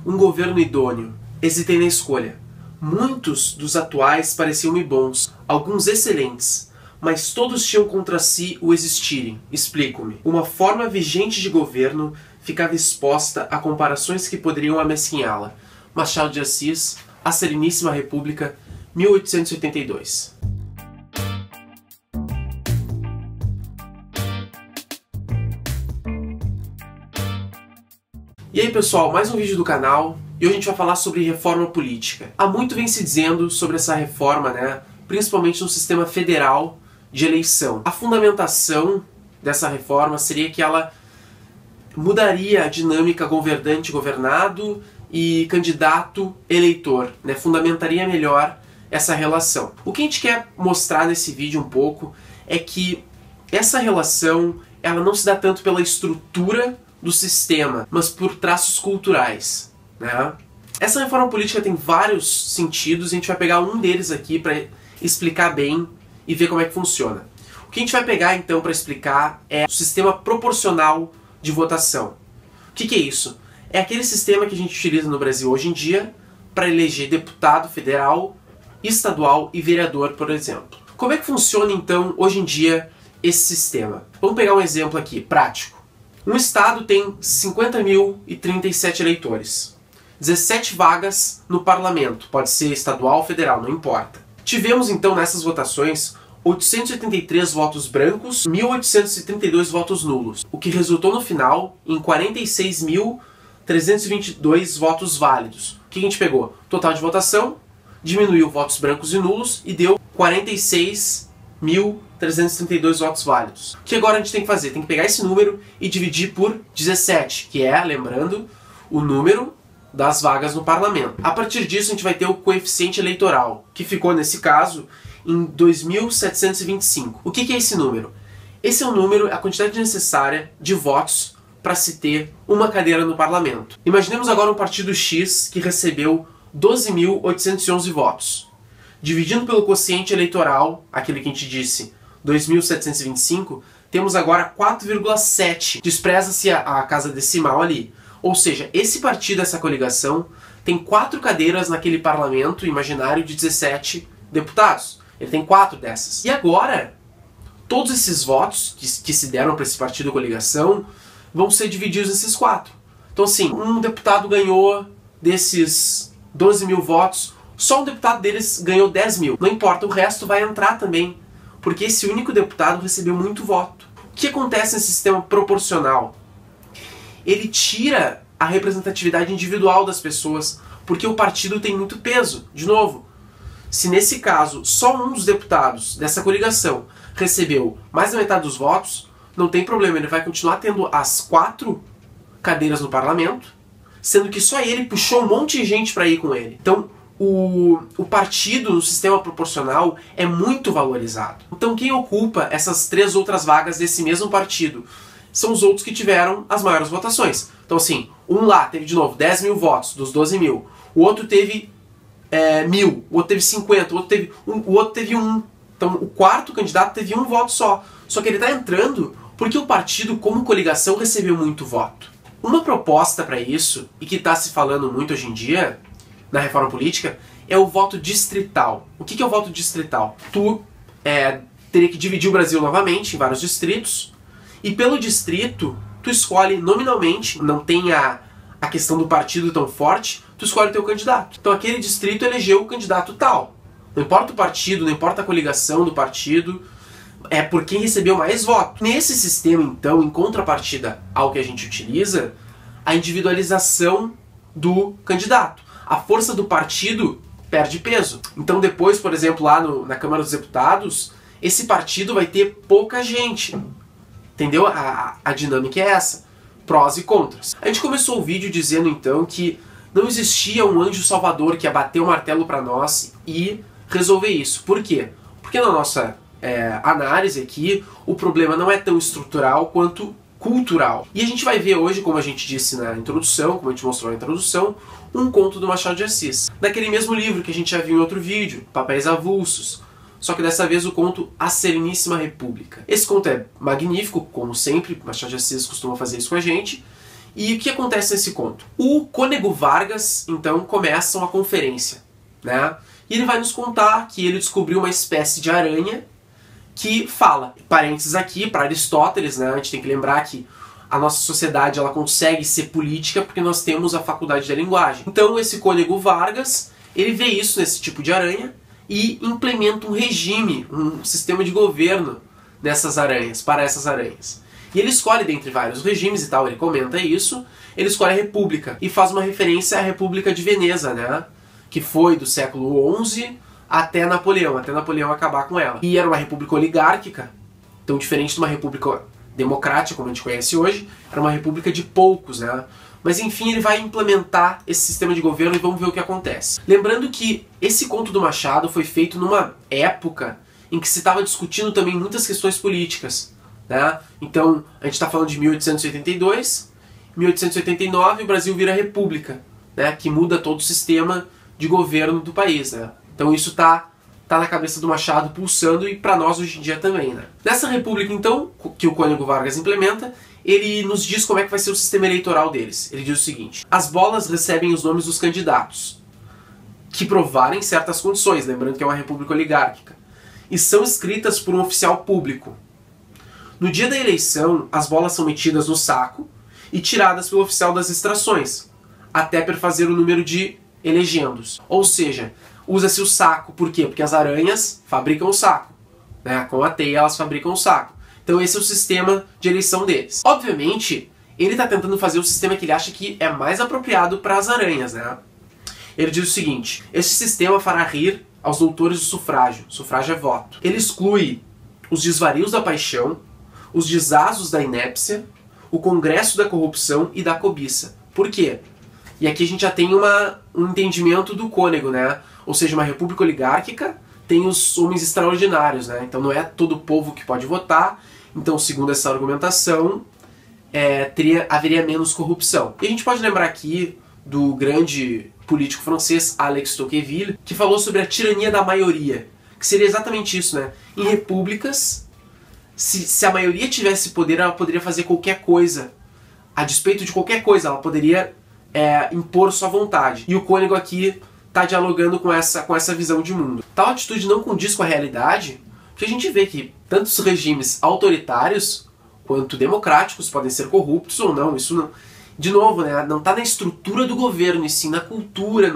um governo idôneo. Hesitei na escolha. Muitos dos atuais pareciam-me bons, alguns excelentes, mas todos tinham contra si o existirem. Explico-me. Uma forma vigente de governo ficava exposta a comparações que poderiam amesquinhá-la. Machado de Assis, A Sereníssima República, 1882. E aí pessoal, mais um vídeo do canal, e hoje a gente vai falar sobre reforma política. Há muito vem se dizendo sobre essa reforma, principalmente no sistema federal de eleição. A fundamentação dessa reforma seria que ela mudaria a dinâmica governante-governado e candidato-eleitor, fundamentaria melhor essa relação. O que a gente quer mostrar nesse vídeo um pouco é que essa relação ela não se dá tanto pela estrutura do sistema, mas por traços culturais. Essa reforma política tem vários sentidos e a gente vai pegar um deles aqui para explicar bem e ver como é que funciona. O que a gente vai pegar então para explicar é o sistema proporcional de votação. O que é isso? É aquele sistema que a gente utiliza no Brasil hoje em dia para eleger deputado federal, estadual e vereador, por exemplo. Como é que funciona então hoje em dia esse sistema? Vamos pegar um exemplo aqui, prático. Um estado tem 50.037 eleitores, 17 vagas no parlamento, pode ser estadual ou federal, não importa. Tivemos então nessas votações 883 votos brancos, 1.832 votos nulos, o que resultou no final em 46.322 votos válidos. O que a gente pegou? Total de votação, diminuiu votos brancos e nulos e deu 46.332 votos válidos. O que agora a gente tem que fazer? Tem que pegar esse número e dividir por 17, que é, lembrando, o número das vagas no parlamento. A partir disso a gente vai ter o coeficiente eleitoral, que ficou nesse caso em 2.725. O que é esse número? Esse é o número, a quantidade necessária de votos para se ter uma cadeira no parlamento. Imaginemos agora um partido X que recebeu 12.811 votos. Dividindo pelo quociente eleitoral, aquele que a gente disse, 2.725, temos agora 4,7. Despreza-se a casa decimal ali. Ou seja, esse partido, essa coligação, tem 4 cadeiras naquele parlamento imaginário de 17 deputados. Ele tem 4 dessas. E agora, todos esses votos que se deram para esse partido coligação vão ser divididos nesses 4. Então assim, um deputado ganhou desses 12 mil votos, só um deputado deles ganhou 10 mil. Não importa, o resto vai entrar também, porque esse único deputado recebeu muito voto. O que acontece nesse sistema proporcional? Ele tira a representatividade individual das pessoas, porque o partido tem muito peso. De novo, se nesse caso só um dos deputados dessa coligação recebeu mais da metade dos votos, não tem problema, ele vai continuar tendo as 4 cadeiras no parlamento, sendo que só ele puxou um monte de gente para ir com ele. Então, o partido no sistema proporcional é muito valorizado. Então quem ocupa essas 3 outras vagas desse mesmo partido são os outros que tiveram as maiores votações. Então assim, um lá teve de novo 10 mil votos dos 12 mil, o outro teve 1.000, o outro teve 50, o outro teve 1. Então o quarto candidato teve 1 voto só. Só que ele está entrando porque o partido como coligação recebeu muito voto. Uma proposta para isso, e que está se falando muito hoje em dia na reforma política, é o voto distrital. O que é o voto distrital? Tu teria que dividir o Brasil novamente em vários distritos, e pelo distrito tu escolhe nominalmente, não tem a questão do partido tão forte, tu escolhe o teu candidato. Então aquele distrito elegeu o candidato tal. Não importa o partido, não importa a coligação do partido, é por quem recebeu mais votos. Nesse sistema, então, em contrapartida ao que a gente utiliza, a individualização do candidato. A força do partido perde peso. Então depois, por exemplo, lá na Câmara dos Deputados, esse partido vai ter pouca gente. Entendeu? A dinâmica é essa. Prós e contras. A gente começou o vídeo dizendo então que não existia um anjo salvador que ia bater o martelo para nós e resolver isso. Por quê? Porque na nossa análise aqui, o problema não é tão estrutural quanto cultural. E a gente vai ver hoje, como a gente disse na introdução, como a gente mostrou na introdução, um conto do Machado de Assis. Daquele mesmo livro que a gente já viu em outro vídeo, Papéis Avulsos. Só que dessa vez o conto A Sereníssima República. Esse conto é magnífico, como sempre, Machado de Assis costuma fazer isso com a gente. E o que acontece nesse conto? O Cônego Vargas, então, começa uma conferência, né? E ele vai nos contar que ele descobriu uma espécie de aranha que fala. Parênteses aqui, para Aristóteles, né? A gente tem que lembrar que a nossa sociedade ela consegue ser política porque nós temos a faculdade da linguagem. Então esse Cônego Vargas, ele vê isso nesse tipo de aranha e implementa um regime, um sistema de governo nessas aranhas, para essas aranhas. E ele escolhe dentre vários regimes e tal, ele comenta isso, ele escolhe a República e faz uma referência à República de Veneza, né? Que foi do século XI até Napoleão acabar com ela. E era uma república oligárquica, então diferente de uma república democrática, como a gente conhece hoje, era uma república de poucos, né? Mas enfim, ele vai implementar esse sistema de governo e vamos ver o que acontece. Lembrando que esse conto do Machado foi feito numa época em que se estava discutindo também muitas questões políticas, né? Então, a gente está falando de 1882, 1889 o Brasil vira república, né? Que muda todo o sistema de governo do país, né? Então isso tá na cabeça do Machado pulsando e para nós hoje em dia também, né? Nessa república, então, que o Cônego Vargas implementa, ele nos diz como é que vai ser o sistema eleitoral deles. Ele diz o seguinte: as bolas recebem os nomes dos candidatos, que provarem certas condições, lembrando que é uma república oligárquica, e são escritas por um oficial público. No dia da eleição, as bolas são metidas no saco e tiradas pelo oficial das extrações, até perfazer o número de elegendos. Ou seja, usa-se o saco, por quê? Porque as aranhas fabricam o saco, né? Com a teia elas fabricam o saco. Então esse é o sistema de eleição deles. Obviamente, ele está tentando fazer o sistema que ele acha que é mais apropriado para as aranhas, né? Ele diz o seguinte: esse sistema fará rir aos doutores do sufrágio. Sufrágio é voto. Ele exclui os desvarios da paixão, os desasos da inépcia, o congresso da corrupção e da cobiça. Por quê? E aqui a gente já tem um entendimento do Cônego, né? Ou seja, uma república oligárquica tem os homens extraordinários, né? Então não é todo o povo que pode votar. Então, segundo essa argumentação, haveria menos corrupção. E a gente pode lembrar aqui do grande político francês Alex Tocqueville, que falou sobre a tirania da maioria, que seria exatamente isso, né? Em repúblicas, se a maioria tivesse poder, ela poderia fazer qualquer coisa. A despeito de qualquer coisa, ela poderia impor sua vontade. E o Cônego aqui está dialogando com essa visão de mundo. Tal atitude não condiz com a realidade, porque a gente vê que tanto os regimes autoritários quanto democráticos podem ser corruptos ou não. Isso não, de novo, né, não está na estrutura do governo, e sim na cultura,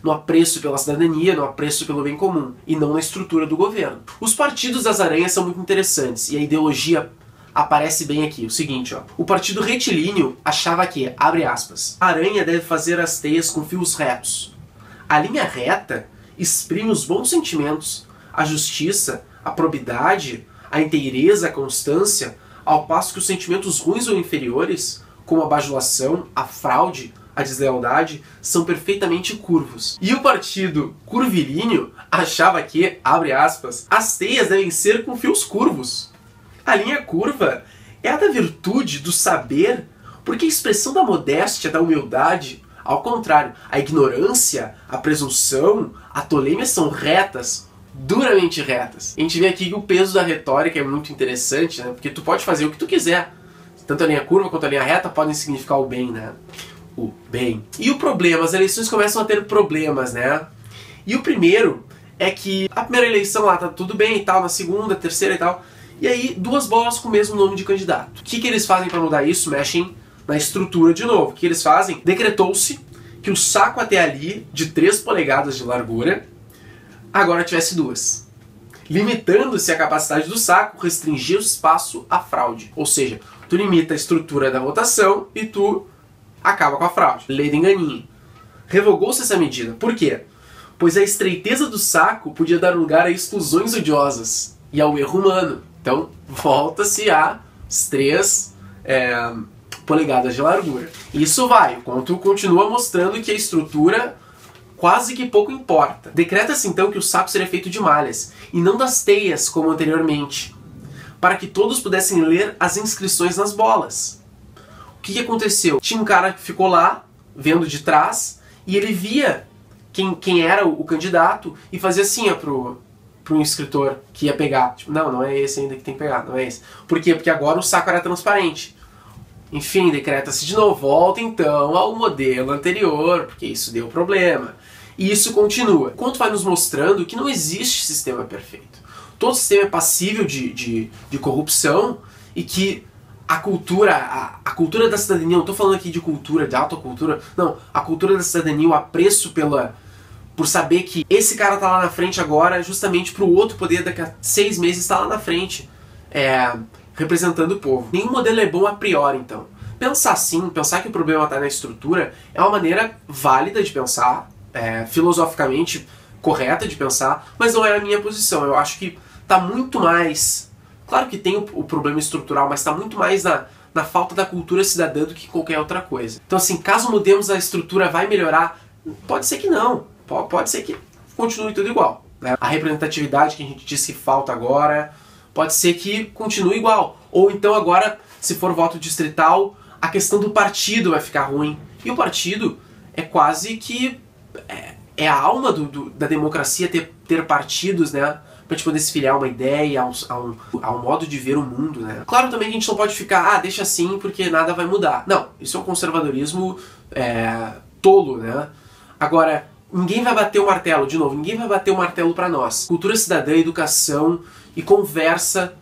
no apreço pela cidadania, no apreço pelo bem comum, e não na estrutura do governo. Os partidos das aranhas são muito interessantes, e a ideologia aparece bem aqui. O seguinte, ó. O partido retilíneo achava que, abre aspas, a aranha deve fazer as teias com fios retos. A linha reta exprime os bons sentimentos, a justiça, a probidade, a inteireza, a constância, ao passo que os sentimentos ruins ou inferiores, como a bajulação, a fraude, a deslealdade, são perfeitamente curvos. E o partido curvilíneo achava que, abre aspas, as teias devem ser com fios curvos. A linha curva é a da virtude, do saber, porque a expressão da modéstia, da humildade, ao contrário, a ignorância, a presunção, a tolemia são retas, duramente retas. A gente vê aqui que o peso da retórica é muito interessante, né? Porque tu pode fazer o que tu quiser. Tanto a linha curva quanto a linha reta podem significar o bem, né? O bem. E o problema, as eleições começam a ter problemas, né? E o primeiro é que a primeira eleição lá tá tudo bem e tal, na segunda, terceira e tal, e aí duas bolas com o mesmo nome de candidato. O que eles fazem para mudar isso? Mexem na estrutura de novo. O que eles fazem? Decretou-se que o saco até ali, de 3 polegadas de largura, agora tivesse 2. Limitando-se a capacidade do saco, restringir o espaço à fraude. Ou seja, tu limita a estrutura da votação e tu acaba com a fraude. Lei do enganinho. Revogou-se essa medida. Por quê? Pois a estreiteza do saco podia dar lugar a exclusões odiosas e ao erro humano. Então, volta-se às 3 polegadas de largura. Isso vai, o conto continua mostrando que a estrutura quase que pouco importa. Decreta-se então que o saco seria feito de malhas, e não das teias, como anteriormente, para que todos pudessem ler as inscrições nas bolas. O que aconteceu? Tinha um cara que ficou lá, vendo de trás, e ele via quem era o candidato, e fazia assim pro inscritor que ia pegar. Tipo, não é esse ainda que tem que pegar, não é esse. Por quê? Porque agora o saco era transparente. Enfim, decreta-se de novo, volta então ao modelo anterior, porque isso deu problema. E isso continua. O conto vai nos mostrando que não existe sistema perfeito. Todo sistema é passível de corrupção e que a cultura da cidadania, não estou falando aqui de cultura, de autocultura, não, a cultura da cidadania, o apreço por saber que esse cara tá lá na frente agora justamente para o outro poder daqui a 6 meses estar lá na frente, representando o povo. Nenhum modelo é bom a priori, então. Pensar assim, pensar que o problema está na estrutura, é uma maneira válida de pensar, filosoficamente correta de pensar, mas não é a minha posição. Eu acho que está muito mais... Claro que tem o problema estrutural, mas está muito mais na falta da cultura cidadã do que qualquer outra coisa. Então assim, caso mudemos a estrutura, vai melhorar? Pode ser que não. Pode ser que continue tudo igual, né? A representatividade que a gente disse que falta agora, pode ser que continue igual. Ou então agora, se for voto distrital, a questão do partido vai ficar ruim. E o partido é quase que... É a alma da democracia ter partidos, né? Pra gente poder se filiar a uma ideia, a um modo de ver o mundo, né? Claro também que a gente não pode ficar, deixa assim porque nada vai mudar. Não, isso é um conservadorismo tolo, né? Agora, ninguém vai bater o martelo, de novo, ninguém vai bater o martelo pra nós. Cultura cidadã, educação e conversa,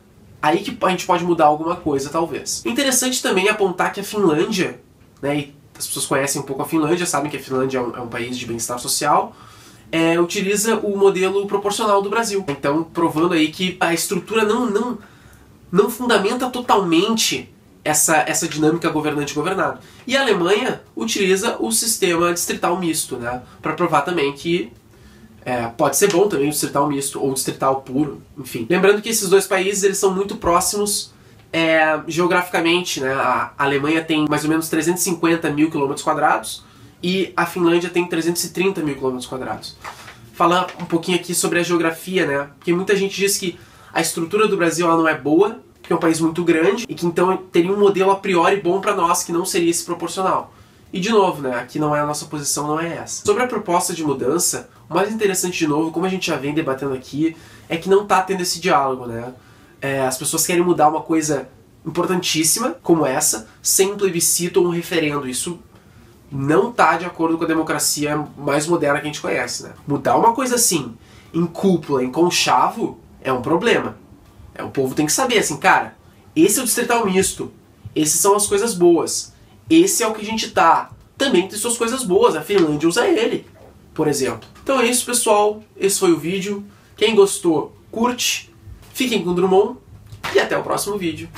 aí que a gente pode mudar alguma coisa, talvez. Interessante também apontar que a Finlândia, né, e as pessoas conhecem um pouco a Finlândia, sabem que a Finlândia é um país de bem-estar social, utiliza o modelo proporcional do Brasil. Então, provando aí que a estrutura não fundamenta totalmente essa dinâmica governante-governado. E a Alemanha utiliza o sistema distrital misto, né, para provar também que pode ser bom também o distrital misto ou o distrital puro, enfim. Lembrando que esses dois países eles são muito próximos geograficamente, né? A Alemanha tem mais ou menos 350 mil km² e a Finlândia tem 330 mil km². Falar um pouquinho aqui sobre a geografia, né? Porque muita gente diz que a estrutura do Brasil ela não é boa, porque é um país muito grande e que então teria um modelo a priori bom para nós que não seria esse proporcional. E de novo, né? Aqui não é a nossa posição, não é essa. Sobre a proposta de mudança, o mais interessante de novo, como a gente já vem debatendo aqui, é que não está tendo esse diálogo, né? As pessoas querem mudar uma coisa importantíssima, como essa, sem um plebiscito ou um referendo. Isso não está de acordo com a democracia mais moderna que a gente conhece, né? Mudar uma coisa assim, em cúpula, em conchavo, é um problema. O povo tem que saber, assim, cara, esse é o distrital misto, essas são as coisas boas, esse é o que a gente tá. Também tem suas coisas boas, a Finlândia usa ele, por exemplo. Então é isso, pessoal, esse foi o vídeo. Quem gostou, curte. Fiquem com o Drummond e até o próximo vídeo.